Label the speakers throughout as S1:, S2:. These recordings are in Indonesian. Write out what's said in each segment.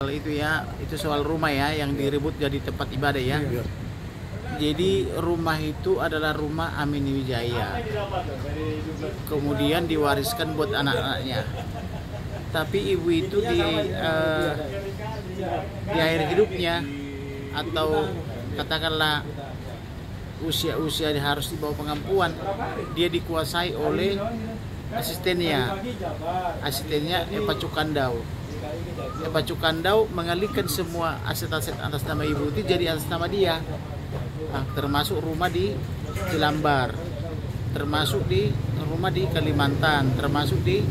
S1: Itu ya, itu soal rumah ya yang direbut jadi tempat ibadah ya.
S2: Iya.
S1: Jadi rumah itu adalah rumah Amin Wijaya. Kemudian diwariskan buat anak-anaknya. Tapi ibu itu di akhir hidupnya atau katakanlah usia-usia harus dibawa pengampuan, dia dikuasai oleh asistennya Epa Cukandau. Epa Cukandau mengalihkan semua aset-aset atas nama ibu itu jadi atas nama dia. Nah, termasuk rumah di Jelambar, termasuk di rumah di Kalimantan, termasuk di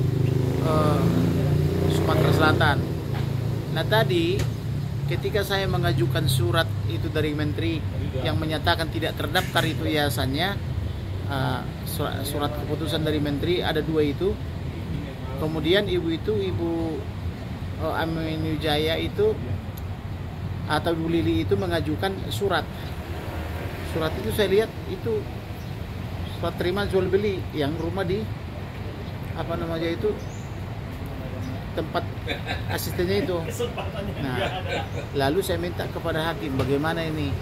S1: Sumatera Selatan. Nah tadi ketika saya mengajukan surat itu dari Menteri yang menyatakan tidak terdaftar itu yayasannya, surat keputusan dari Menteri ada dua itu. Kemudian ibu Amin Wijaya itu atau Bu Lili itu mengajukan surat itu saya lihat itu surat terima jual beli yang rumah di tempat asistennya itu. Nah, lalu saya minta kepada hakim bagaimana ini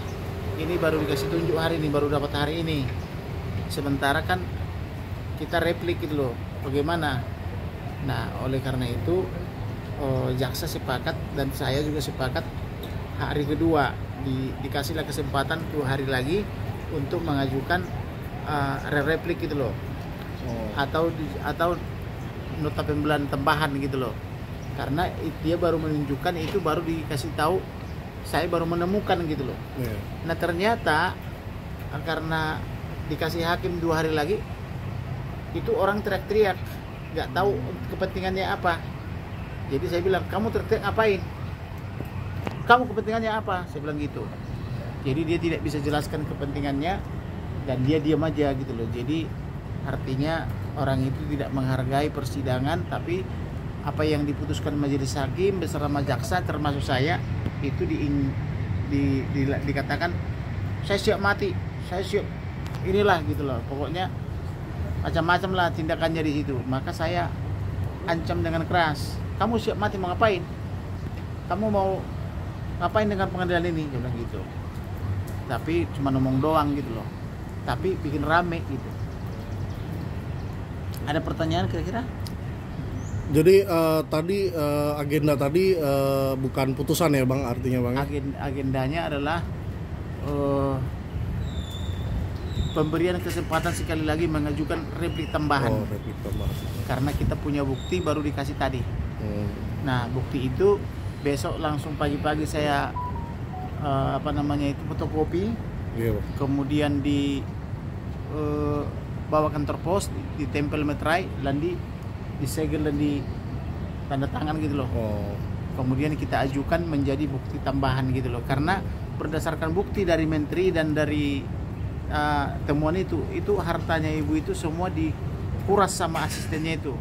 S1: baru dikasih tunjuk hari ini, baru dapat hari ini, sementara kan kita replik gitu loh, bagaimana. Nah oleh karena itu jaksa sepakat dan saya juga sepakat hari kedua dikasihlah kesempatan 2 hari lagi untuk mengajukan replik gitu loh, atau nota pembelaan tambahan gitu loh, karena dia baru menunjukkan itu, baru dikasih tahu, saya baru menemukan gitu loh. Nah ternyata karena dikasih hakim 2 hari lagi, itu orang teriak-teriak nggak tahu kepentingannya apa. Jadi saya bilang, kamu teriak ngapain? Kamu kepentingannya apa? Saya bilang gitu. Jadi dia tidak bisa jelaskan kepentingannya dan dia diam aja gitu loh. Jadi artinya orang itu tidak menghargai persidangan, tapi apa yang diputuskan majelis hakim beserta jaksa termasuk saya itu dikatakan saya siap mati, saya siap inilah gitu loh. Pokoknya macam-macam lah tindakannya di situ. Maka saya ancam dengan keras, kamu siap mati mau ngapain? Kamu mau ngapain dengan pengadilan ini? Dia bilang gitu. Tapi cuma ngomong doang gitu loh, tapi bikin rame gitu. Ada pertanyaan kira-kira?
S2: Jadi tadi agenda tadi bukan putusan ya Bang, artinya Bang?
S1: Agendanya adalah pemberian kesempatan sekali lagi mengajukan replik tambahan.
S2: Replik tambahan.
S1: Karena kita punya bukti baru dikasih tadi. Nah bukti itu besok langsung pagi-pagi saya fotokopi, kemudian bawa kantor pos, ditempel meterai, dan disegel dan di tanda tangan gitu loh. Kemudian kita ajukan menjadi bukti tambahan gitu loh, karena berdasarkan bukti dari menteri dan dari temuan itu hartanya ibu itu semua dikuras sama asistennya itu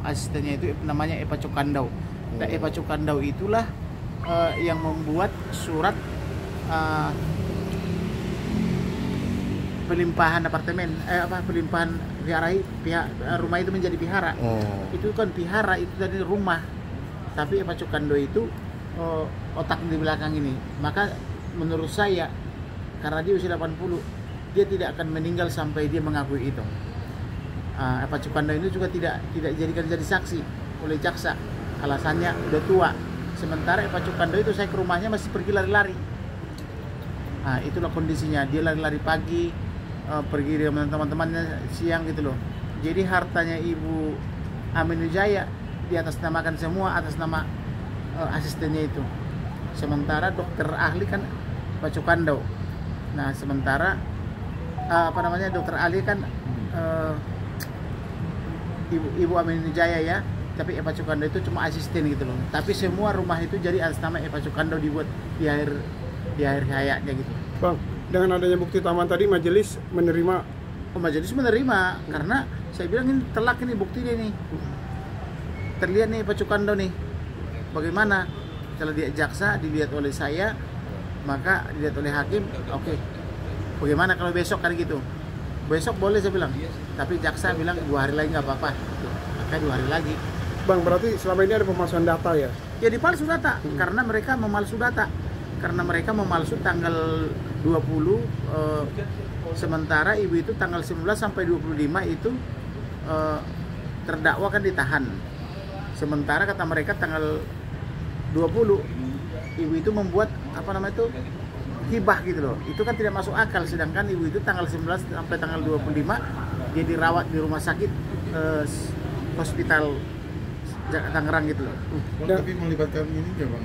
S1: namanya Epa Cukandau. Nah Epa Cukandau itulah yang membuat surat pelimpahan apartemen, pelimpahan pihak rumah itu menjadi vihara. Itu kan vihara itu tadi rumah, tapi Epa Cukandau itu otak di belakang ini. Maka menurut saya karena dia usia 80, dia tidak akan meninggal sampai dia mengakui itu. Epa Cukandau itu juga tidak dijadikan jadi saksi oleh jaksa, alasannya udah tua. Sementara Epa Cukandau itu saya ke rumahnya masih pergi lari-lari. Itulah kondisinya, dia lari-lari pagi, pergi dengan teman-temannya siang gitu loh. Jadi hartanya ibu Amin Wijaya diatasnamakan semua atas nama asistennya itu. Sementara dokter ahli kan Epa Cukandau. Nah sementara dokter ahli kan ibu Amin Wijaya ya, tapi Epa Cukandau itu cuma asisten gitu loh. Tapi semua rumah itu jadi atas nama Epa Cukandau dibuat di akhir hayatnya gitu.
S3: Bang, dengan adanya bukti tambahan tadi majelis menerima?
S1: Majelis menerima karena saya bilang ini telak, ini buktinya nih. Terlihat nih Epa Cukandau nih. Bagaimana? Kalau dia jaksa dilihat oleh saya, maka dilihat oleh hakim, oke. Bagaimana kalau besok kali gitu? Besok boleh saya bilang. Tapi jaksa bilang 2 hari lagi nggak apa-apa. Maka 2 hari lagi.
S3: Bang, berarti selama ini ada pemalsuan data ya?
S1: Jadi palsu data karena mereka memalsu data. Karena mereka memalsu tanggal 20 sementara ibu itu tanggal 19 sampai 25 itu terdakwa kan ditahan. Sementara kata mereka tanggal 20 ibu itu membuat hibah gitu loh. Itu kan tidak masuk akal, sedangkan ibu itu tanggal 19 sampai tanggal 25 dia dirawat di rumah sakit hospital Tangerang gitu loh.
S4: Tapi melibatkan ini juga bang,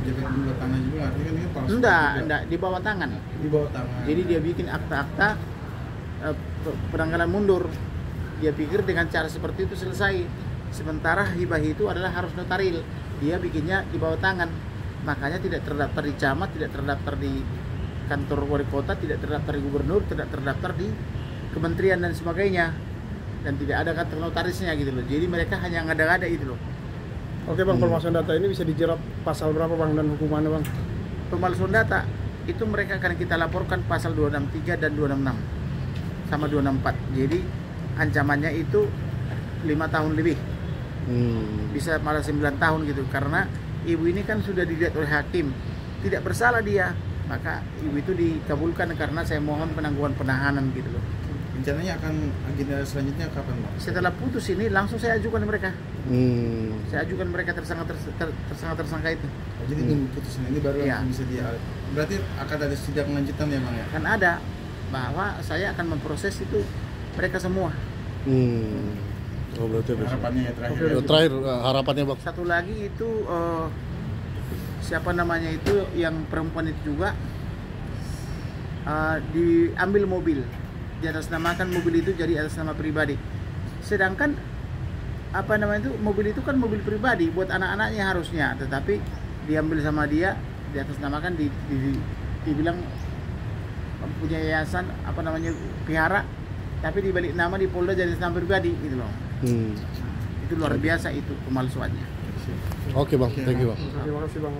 S4: pejabat di bawah tangan juga, artinya kan ini palsu.
S1: Enggak, di bawah tangan.
S4: Di bawah tangan.
S1: Jadi dia bikin akta-akta penanggalan mundur. Dia pikir dengan cara seperti itu selesai. Sementara hibah itu adalah harus notaril. Dia bikinnya di bawah tangan. Makanya tidak terdaftar di camat, tidak terdaftar di kantor wali kota, tidak terdaftar di gubernur, tidak terdaftar di kementerian dan sebagainya. Dan tidak ada kata notarisnya gitu loh. Jadi mereka hanya ngada-ngada gitu loh.
S3: Oke bang, pemalsuan data ini bisa dijerat pasal berapa bang dan hukumannya bang?
S1: Pemalsuan data itu mereka akan kita laporkan pasal 263 dan 266 sama 264. Jadi ancamannya itu 5 tahun lebih. Bisa malah 9 tahun gitu. Karena ibu ini kan sudah dilihat oleh hakim tidak bersalah dia, maka ibu itu dikabulkan karena saya mohon penangguhan penahanan gitu loh.
S4: Rencananya akan agenda selanjutnya kapan bang?
S1: Setelah putus ini langsung saya ajukan mereka. Saya ajukan mereka tersangka itu.
S4: Jadi tunggu putusan ini baru
S1: Iya.
S4: bisa dia. Berarti akan ada sidang lanjutan ya bang ya?
S1: Kan ada bahwa saya akan memproses itu mereka semua.
S2: Oh berarti besok.
S4: Harapannya ya terakhir.
S2: Terakhir harapannya bang.
S1: Satu lagi itu siapa namanya itu yang perempuan itu juga diambil mobil, diatasnamakan mobil itu jadi atas nama pribadi. Sedangkan mobil itu kan mobil pribadi buat anak-anaknya harusnya, tetapi diambil sama dia, diatasnamakan, dibilang punya yayasan pihara, tapi dibalik nama di Polda jadi nama pribadi gitu loh. Itu luar biasa itu pemalsuannya.
S2: Oke bang, thank you bang.
S3: Terima kasih bang.